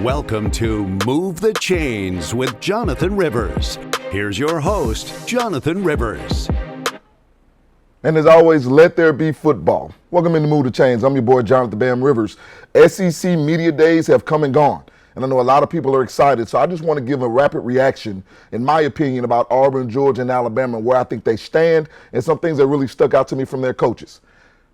Welcome to Move the Chains with Jonathan Rivers. Here's your host, Jonathan Rivers. And as always, let there be football. Welcome into Move the Chains. I'm your boy, Jonathan Bam Rivers. SEC Media Days have come and gone, and I know a lot of people are excited, so I just want to give a rapid reaction, in my opinion, about Auburn, Georgia, and Alabama, and where I think they stand, and some things that really stuck out to me from their coaches.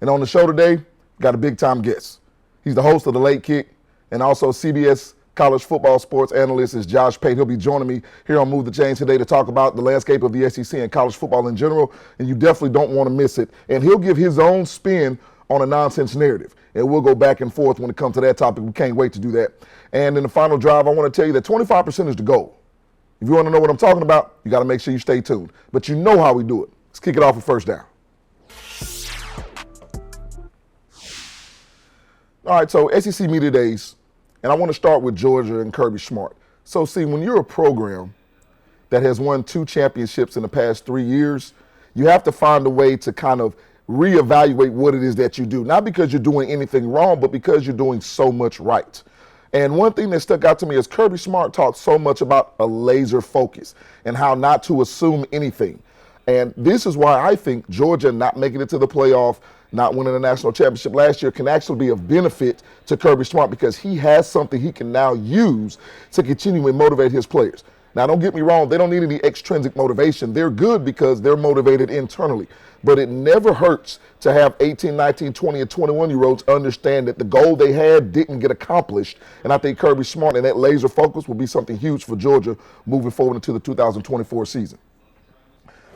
And on the show today, got a big-time guest. He's the host of The Late Kick, and also CBS College Football Sports Analyst is Josh Pate. He'll be joining me here on Move the Chains today to talk about the landscape of the SEC and college football in general, and you definitely don't want to miss it. And he'll give his own spin on a nonsense narrative, and we'll go back and forth when it comes to that topic. We can't wait to do that. And in the final drive, I want to tell you that 25% is the goal. If you want to know what I'm talking about, you got to make sure you stay tuned. But you know how we do it. Let's kick it off with first down. All right, so SEC Media Days. And I want to start with Georgia and Kirby Smart. So, see, when you're a program that has won 2 championships in the past 3 years, you have to find a way to kind of reevaluate what it is that you do. Not because you're doing anything wrong, but because you're doing so much right. And one thing that stuck out to me is Kirby Smart talked so much about a laser focus and how not to assume anything. And this is why I think Georgia not making it to the playoff, not winning the national championship last year, can actually be of benefit to Kirby Smart because he has something he can now use to continue to motivate his players. Now, don't get me wrong, they don't need any extrinsic motivation. They're good because they're motivated internally. But it never hurts to have 18, 19, 20, and 21-year-olds understand that the goal they had didn't get accomplished. And I think Kirby Smart and that laser focus will be something huge for Georgia moving forward into the 2024 season.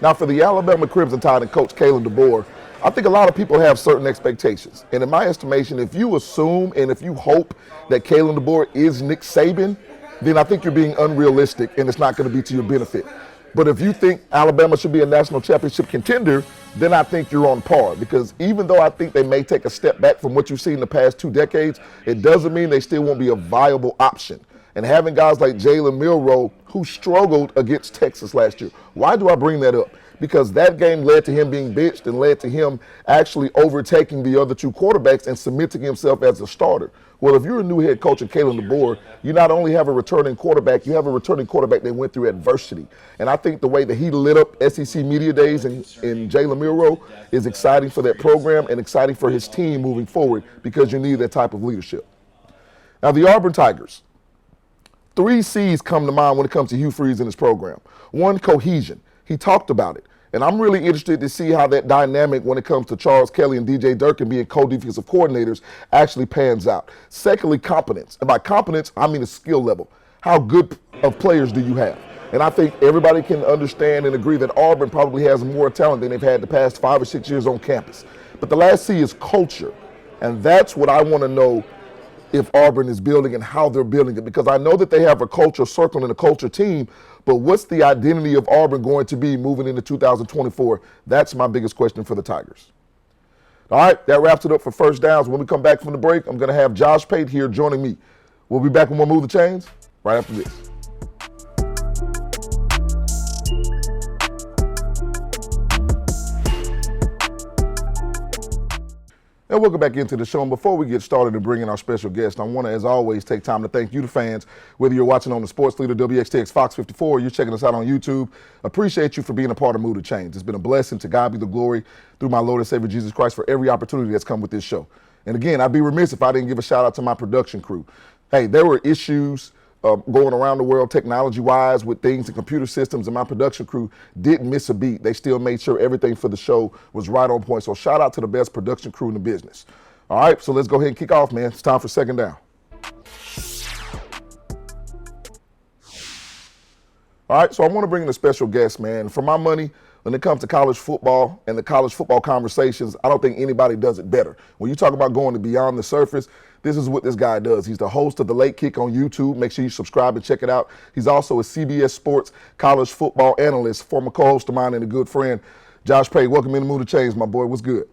Now, for the Alabama Crimson Tide and Coach Kalen DeBoer, I think a lot of people have certain expectations. And in my estimation, if you assume and if you hope that Kalen DeBoer is Nick Saban, then I think you're being unrealistic and it's not going to be to your benefit. But if you think Alabama should be a national championship contender, then I think you're on par. Because even though I think they may take a step back from what you've seen in the past 2 decades, it doesn't mean they still won't be a viable option. And having guys like Jalen Milroe, who struggled against Texas last year. Why do I bring that up? Because that game led to him being benched and led to him actually overtaking the other 2 quarterbacks and cementing himself as a starter. Well, if you're a new head coach at Kalen DeBoer, you not only have a returning quarterback, you have a returning quarterback that went through adversity. And I think the way that he lit up SEC Media Days and Jalen Milroe is exciting for that program and exciting for his team moving forward because you need that type of leadership. Now, the Auburn Tigers. 3 C's come to mind when it comes to Hugh Freeze and his program. 1, cohesion. He talked about it. And I'm really interested to see how that dynamic when it comes to Charles Kelly and DJ Durkin being co-defensive coordinators actually pans out. Secondly, competence. And by competence, I mean the skill level. How good of players do you have? And I think everybody can understand and agree that Auburn probably has more talent than they've had the past 5 or 6 years on campus. But the last C is culture. And that's what I want to know if Auburn is building and how they're building it. Because I know that they have a culture circle and a culture team, but what's the identity of Auburn going to be moving into 2024? That's my biggest question for the Tigers. All right, that wraps it up for first downs. When we come back from the break, I'm going to have Josh Pate here joining me. We'll be back when we'll Move the Chains right after this. And welcome back into the show. And before we get started and bring in our special guest, I want to, as always, take time to thank you, the fans, whether you're watching on the Sports Leader, WXTX Fox 54, or you're checking us out on YouTube. Appreciate you for being a part of Move the Chains. It's been a blessing. To God be the glory through my Lord and Savior Jesus Christ for every opportunity that's come with this show. And again, I'd be remiss if I didn't give a shout out to my production crew. Hey, there were issues going around the world technology-wise with things and computer systems, and my production crew didn't miss a beat. They still made sure everything for the show was right on point. So shout out to the best production crew in the business. All right, so let's go ahead and kick off, man. It's time for second down. All right, so I want to bring in a special guest, man. For my money, when it comes to college football and the college football conversations, I don't think anybody does it better. When you talk about going to beyond the surface, this is what this guy does. He's the host of The Late Kick on YouTube. Make sure you subscribe and check it out. He's also a CBS Sports college football analyst, former co-host of mine and a good friend. Josh Pate, welcome in to Move the Chains, my boy. What's good?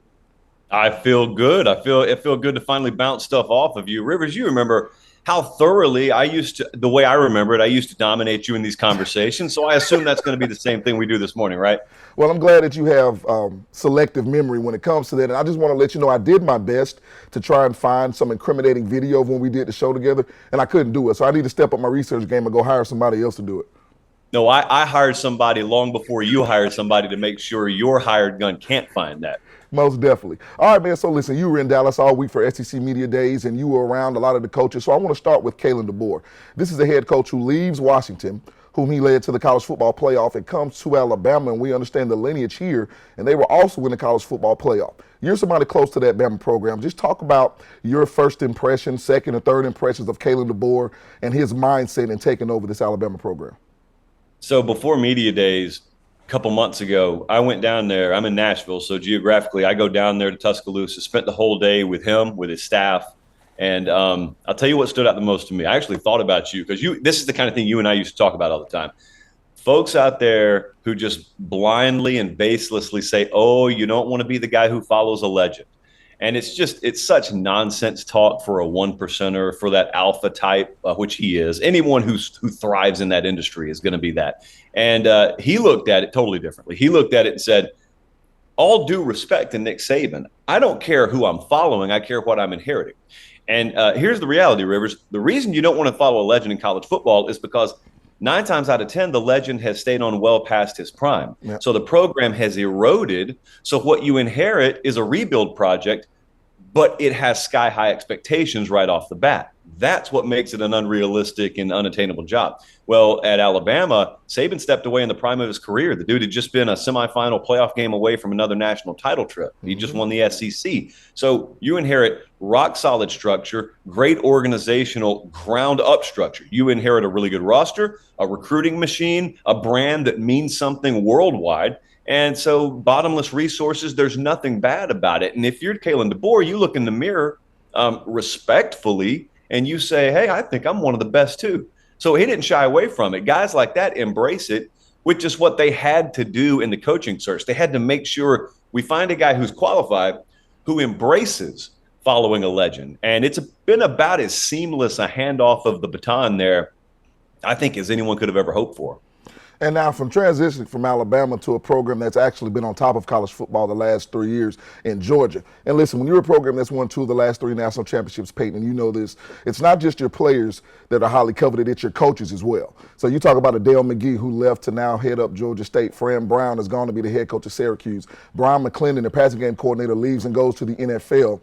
I feel good. It feel good to finally bounce stuff off of you. Rivers, you remember how thoroughly the way I remember it, I used to dominate you in these conversations. So I assume that's going to be the same thing we do this morning, right? Well, I'm glad that you have selective memory when it comes to that. And I just want to let you know I did my best to try and find some incriminating video of when we did the show together, and I couldn't do it. So I need to step up my research game and go hire somebody else to do it. No, I hired somebody long before you hired somebody to make sure your hired gun can't find that. Most definitely. All right, man. So listen, you were in Dallas all week for SEC Media Days, and you were around a lot of the coaches. So I want to start with Kalen DeBoer. This is a head coach who leaves Washington, whom he led to the college football playoff, and comes to Alabama, and we understand the lineage here, and they were also in the college football playoff. You're somebody close to that Bama program. Just talk about your first impression, second or third impressions of Kalen DeBoer and his mindset in taking over this Alabama program. So before media days, a couple months ago, I went down there. I'm in Nashville, so geographically, I go down there to Tuscaloosa. Spent the whole day with him, with his staff, and I'll tell you what stood out the most to me. I actually thought about you because this is the kind of thing you and I used to talk about all the time. Folks out there who just blindly and baselessly say, "Oh, you don't want to be the guy who follows a legend." And it's such nonsense talk for a one percenter, for that alpha type, which he is. Anyone who thrives in that industry is going to be that. And he looked at it totally differently. He looked at it and said, all due respect to Nick Saban, I don't care who I'm following. I care what I'm inheriting. And here's the reality, Rivers. The reason you don't want to follow a legend in college football is because 9 times out of 10, the legend has stayed on well past his prime. Yep. So the program has eroded. So what you inherit is a rebuild project, but it has sky high expectations right off the bat. That's what makes it an unrealistic and unattainable job. Well, at Alabama, Saban stepped away in the prime of his career. The dude had just been a semifinal playoff game away from another national title trip. He just won the SEC. So you inherit rock solid structure, great organizational ground up structure. You inherit a really good roster, a recruiting machine, a brand that means something worldwide. And so bottomless resources, there's nothing bad about it. And if you're Kalen DeBoer, you look in the mirror respectfully and you say, hey, I think I'm one of the best too. So he didn't shy away from it. Guys like that embrace it, which is what they had to do in the coaching search. They had to make sure we find a guy who's qualified, who embraces following a legend. And it's been about as seamless a handoff of the baton there, I think, as anyone could have ever hoped for. And now from transitioning from Alabama to a program that's actually been on top of college football the last 3 years in Georgia. And listen, when you're a program that's won 2 of the last 3 national championships, Peyton, and you know this, it's not just your players that are highly coveted, it's your coaches as well. So you talk about a Dale McGee who left to now head up Georgia State. Fran Brown has gone to be the head coach of Syracuse. Brian McClendon, the passing game coordinator, leaves and goes to the NFL.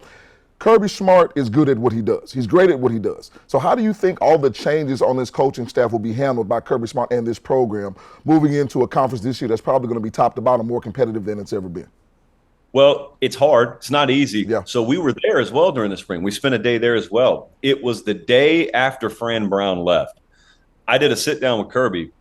Kirby Smart is good at what he does. He's great at what he does. So how do you think all the changes on this coaching staff will be handled by Kirby Smart and this program moving into a conference this year that's probably going to be top to bottom more competitive than it's ever been? Well, it's hard. It's not easy. Yeah. So we were there as well during the spring. We spent a day there as well. It was the day after Fran Brown left. I did a sit down with Kirby,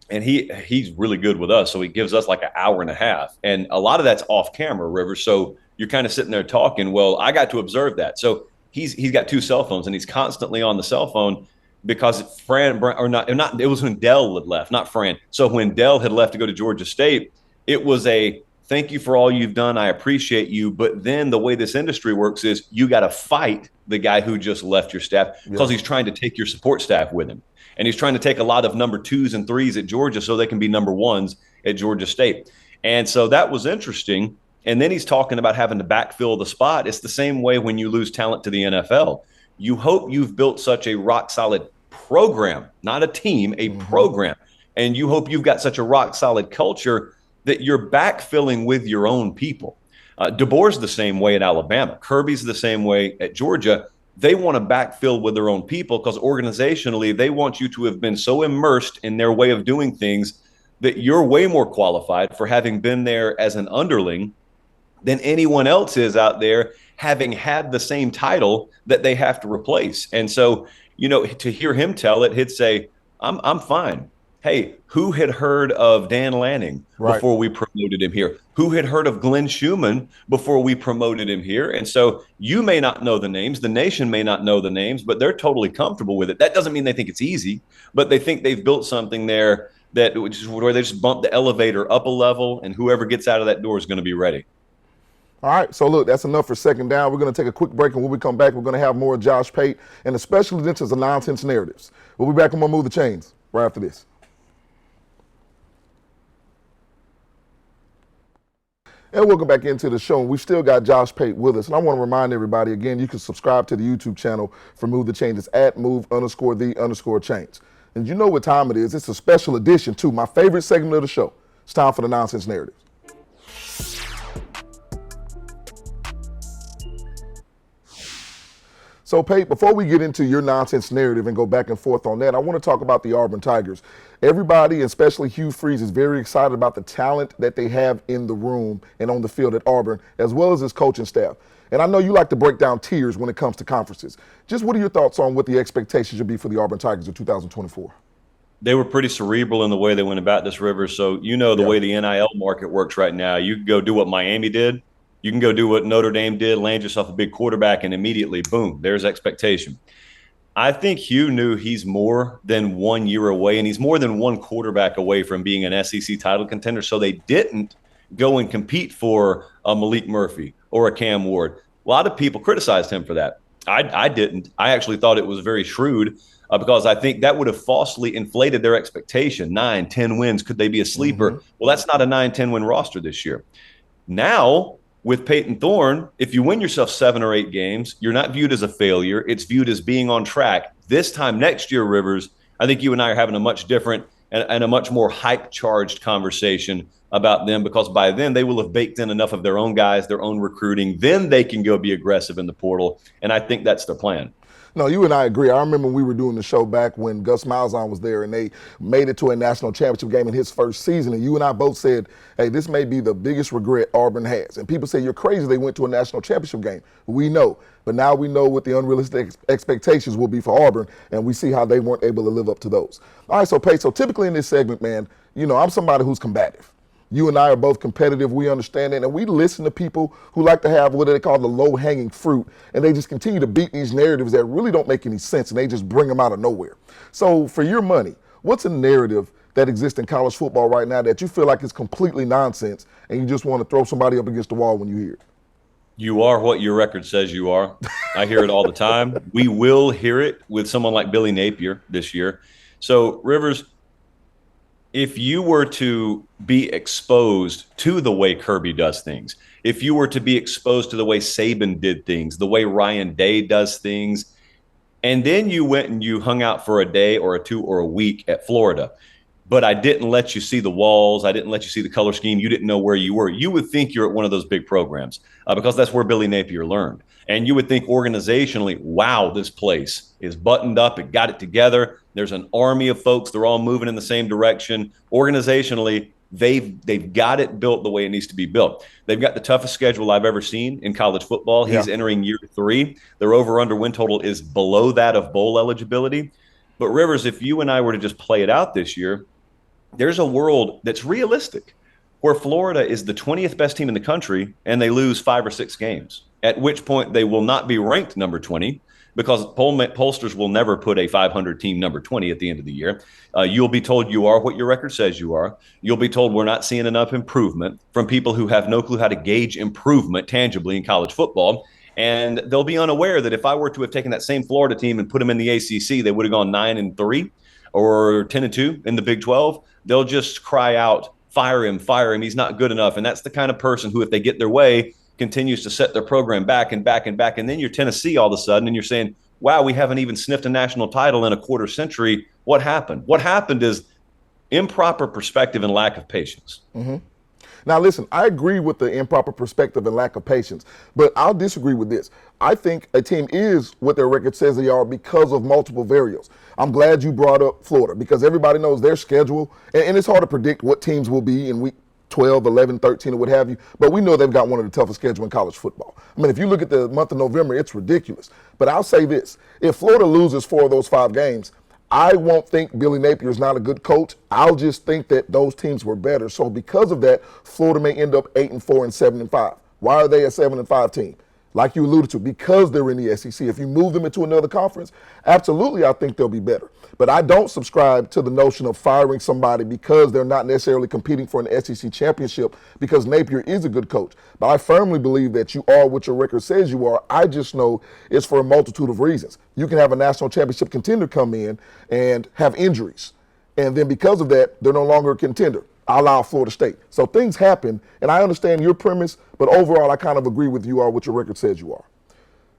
and he's really good with us. So he gives us like an hour and a half. And a lot of that's off camera, Rivers. So you're kind of sitting there talking. Well, I got to observe that. So he's got 2 cell phones, and he's constantly on the cell phone because it was when Dell had left, not Fran. So when Dell had left to go to Georgia State, it was a thank you for all you've done. I appreciate you. But then the way this industry works is you got to fight the guy who just left your staff because he's trying to take your support staff with him. And he's trying to take a lot of number 2s and 3s at Georgia so they can be number 1s at Georgia State. And so that was interesting. And then he's talking about having to backfill the spot. It's the same way when you lose talent to the NFL. You hope you've built such a rock-solid program, not a team, a program. And you hope you've got such a rock-solid culture that you're backfilling with your own people. DeBoer's the same way at Alabama. Kirby's the same way at Georgia. They want to backfill with their own people because organizationally, they want you to have been so immersed in their way of doing things that you're way more qualified for having been there as an underling than anyone else is out there having had the same title that they have to replace. And so, to hear him tell it, he'd say, I'm fine. Hey, who had heard of Dan Lanning before we promoted him here? Who had heard of Glenn Schumann before we promoted him here? And so you may not know the names, the nation may not know the names, but they're totally comfortable with it. That doesn't mean they think it's easy, but they think they've built something there where they just bump the elevator up a level, and whoever gets out of that door is going to be ready. All right, so look, that's enough for second down. We're going to take a quick break, and when we come back, we're going to have more Josh Pate and the special editions of Nonsense Narratives. We'll be back and we'll move the chains right after this. And welcome back into the show. We've still got Josh Pate with us. And I want to remind everybody, again, you can subscribe to the YouTube channel for Move the Chains. It's at move_the_chains. And you know what time it is. It's a special edition, too. My favorite segment of the show. It's time for the Nonsense Narrative. So, Pate, before we get into your nonsense narrative and go back and forth on that, I want to talk about the Auburn Tigers. Everybody, especially Hugh Freeze, is very excited about the talent that they have in the room and on the field at Auburn, as well as his coaching staff. And I know you like to break down tiers when it comes to conferences. Just what are your thoughts on what the expectations should be for the Auburn Tigers in 2024? They were pretty cerebral in the way they went about this, Rivers. So you know the way the NIL market works right now. You can go do what Miami did. You can go do what Notre Dame did, land yourself a big quarterback, and immediately, boom, there's expectation. I think Hugh knew he's more than 1 year away, and he's more than one quarterback away from being an SEC title contender. So they didn't go and compete for a Malik Murphy or a Cam Ward. A lot of people criticized him for that. I didn't. I actually thought it was very shrewd because I think that would have falsely inflated their expectation. 9, 10 wins. Could they be a sleeper? Mm-hmm. Well, that's not a 9, 10 win roster this year. Now, with Peyton Thorne, if you win yourself 7 or 8 games, you're not viewed as a failure. It's viewed as being on track. This time next year, Rivers, I think you and I are having a much different and a much more hype-charged conversation about them because by then they will have baked in enough of their own guys, their own recruiting. Then they can go be aggressive in the portal, and I think that's their plan. No, you and I agree. I remember we were doing the show back when Gus Malzahn was there and they made it to a national championship game in his first season. And you and I both said, hey, this may be the biggest regret Auburn has. And people say, you're crazy they went to a national championship game. We know. But now we know what the unrealistic expectations will be for Auburn, and we see how they weren't able to live up to those. All right, so Pate, so typically in this segment, man, you know, I'm somebody who's combative. You and I are both competitive. We understand it. And we listen to people who like to have what they call the low-hanging fruit. And they just continue to beat these narratives that really don't make any sense. And they just bring them out of nowhere. So for your money, what's a narrative that exists in college football right now that you feel like is completely nonsense and you just want to throw somebody up against the wall when you hear it? You are what your record says you are. I hear it all the time. We will hear it with someone like Billy Napier this year. So, Rivers, if you were to be exposed to the way Kirby does things, if you were to be exposed to the way Saban did things, the way Ryan Day does things, and then you went and you hung out for a day or a 2 or a week at Florida, but I didn't let you see the walls, I didn't let you see the color scheme, you didn't know where you were, you would think you're at one of those big programs because that's where Billy Napier learned. And you would think organizationally, wow, this place is buttoned up, it got it together. There's an army of folks, they're all moving in the same direction. Organizationally, they've got it built the way it needs to be built. They've got the toughest schedule I've ever seen in college football. He's entering year 3. Their over-under win total is below that of bowl eligibility. But Rivers, if you and I were to just play it out this year, there's a world that's realistic where Florida is the 20th best team in the country and they lose 5 or 6 games, at which point they will not be ranked number 20 because pollsters will never put a 500 team number 20 at the end of the year. You'll be told you are what your record says you are. You'll be told we're not seeing enough improvement from people who have no clue how to gauge improvement tangibly in college football. And they'll be unaware that if I were to have taken that same Florida team and put them in the ACC, they would have gone 9-3 or 10-2 in the Big 12. They'll just cry out, fire him, he's not good enough. And that's the kind of person who, if they get their way, continues to set their program back and back and back. And then you're Tennessee all of a sudden and you're saying, wow, we haven't even sniffed a national title in a quarter century. What happened? What happened is improper perspective and lack of patience. Mm-hmm. Now, listen, I agree with the improper perspective and lack of patience, but I'll disagree with this. I think a team is what their record says they are because of multiple variables. I'm glad you brought up Florida because everybody knows their schedule, and it's hard to predict what teams will be in week 12, 11, 13, or what have you, but we know they've got one of the toughest schedules in college football. I mean, if you look at the month of November, it's ridiculous. But I'll say this, if Florida loses 4 of those 5 games, I won't think Billy Napier is not a good coach. I'll just think that those teams were better. So because of that, Florida may end up 8-4 and 7-5. Why are they a 7-5 team? like you alluded to, because they're in the SEC. If you move them into another conference, absolutely, I think they'll be better. But I don't subscribe to the notion of firing somebody because they're not necessarily competing for an SEC championship, because Napier is a good coach. But I firmly believe that you are what your record says you are. I just know it's for a multitude of reasons. You can have a national championship contender come in and have injuries, and then because of that, they're no longer a contender. I allow Florida State. So things happen, and I understand your premise, but overall, I kind of agree with you are what your record says you are.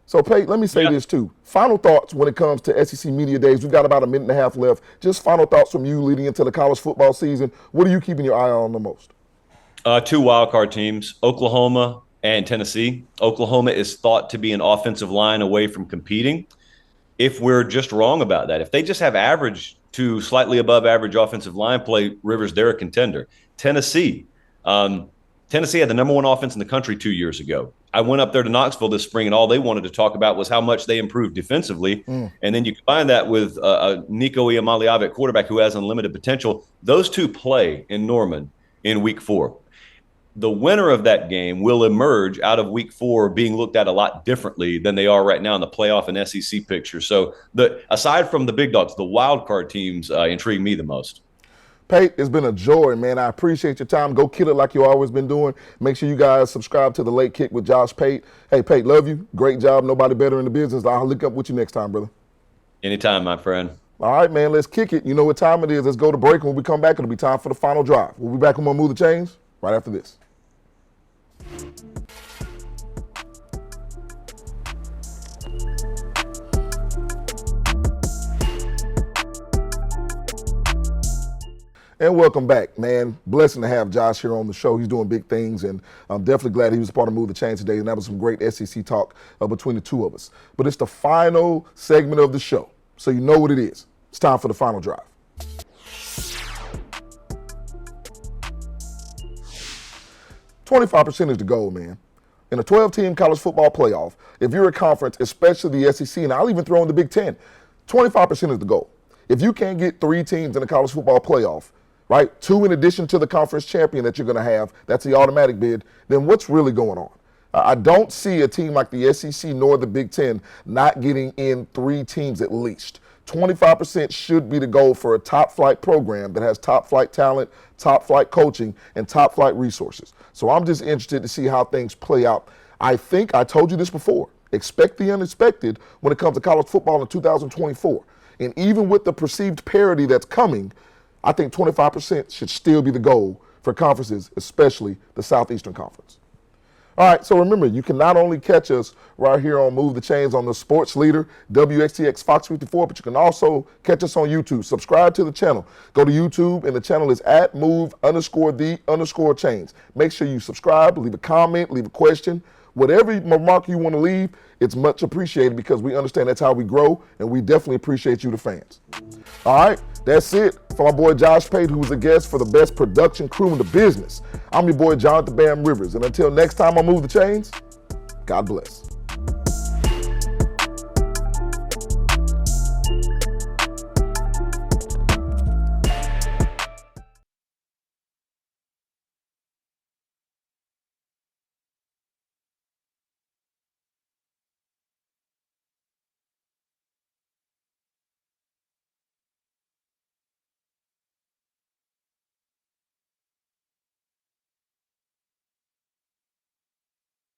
So, Pate, let me say this too. Final thoughts when it comes to SEC Media Days. We've got about a minute and a half left. Just final thoughts from you leading into the college football season. What are you keeping your eye on the most? Two wildcard teams, Oklahoma and Tennessee. Oklahoma is thought to be an offensive line away from competing. If we're just wrong about that, if they just have average to slightly above average offensive line play, Rivers, they're a contender. Tennessee had the number one offense in the country 2 years ago. I went up there to Knoxville this spring, and all they wanted to talk about was how much they improved defensively. And then you combine that with Nico Iamaleava at quarterback, who has unlimited potential. Those two play in Norman in week 4. The winner of that game will emerge out of week 4 being looked at a lot differently than they are right now in the playoff and SEC picture. So aside from the big dogs, the wild card teams intrigue me the most. Pate, it's been a joy, man. I appreciate your time. Go kill it like you've always been doing. Make sure you guys subscribe to The Late Kick with Josh Pate. Hey, Pate, love you. Great job. Nobody better in the business. I'll link up with you next time, brother. Anytime, my friend. All right, man, let's kick it. You know what time it is. Let's go to break. When we come back, it'll be time for the final drive. We'll be back on Move the Chains right after this. And welcome back, man. Blessing to have Josh here on the show. He's doing big things, and I'm definitely glad he was a part of Move the Chain today. And that was some great SEC talk between the two of us. But it's the final segment of the show, so you know what it is. It's time for the final drive. $25% is the goal, man. In a 12-team college football playoff, if you're a conference, especially the SEC, and I'll even throw in the Big Ten, 25% is the goal. If you can't get 3 teams in the college football playoff, right, 2 in addition to the conference champion that you're going to have, that's the automatic bid, then what's really going on? I don't see a team like the SEC nor the Big Ten not getting in 3 teams at least. 25% should be the goal for a top-flight program that has top-flight talent, top-flight coaching, and top-flight resources. So I'm just interested to see how things play out. I think I told you this before. Expect the unexpected when it comes to college football in 2024. And even with the perceived parity that's coming, I think 25% should still be the goal for conferences, especially the Southeastern Conference. All right, so remember, you can not only catch us right here on Move the Chains on the Sports Leader, WXTX Fox 54, but you can also catch us on YouTube. Subscribe to the channel. Go to YouTube, and the channel is at @move_the_chains. Make sure you subscribe, leave a comment, leave a question. Whatever remark you want to leave, it's much appreciated because we understand that's how we grow, and we definitely appreciate you, the fans. All right, that's it for my boy Josh Pate, who was a guest for the best production crew in the business. I'm your boy Jonathan Bam Rivers, and until next time I Move the Chains, God bless.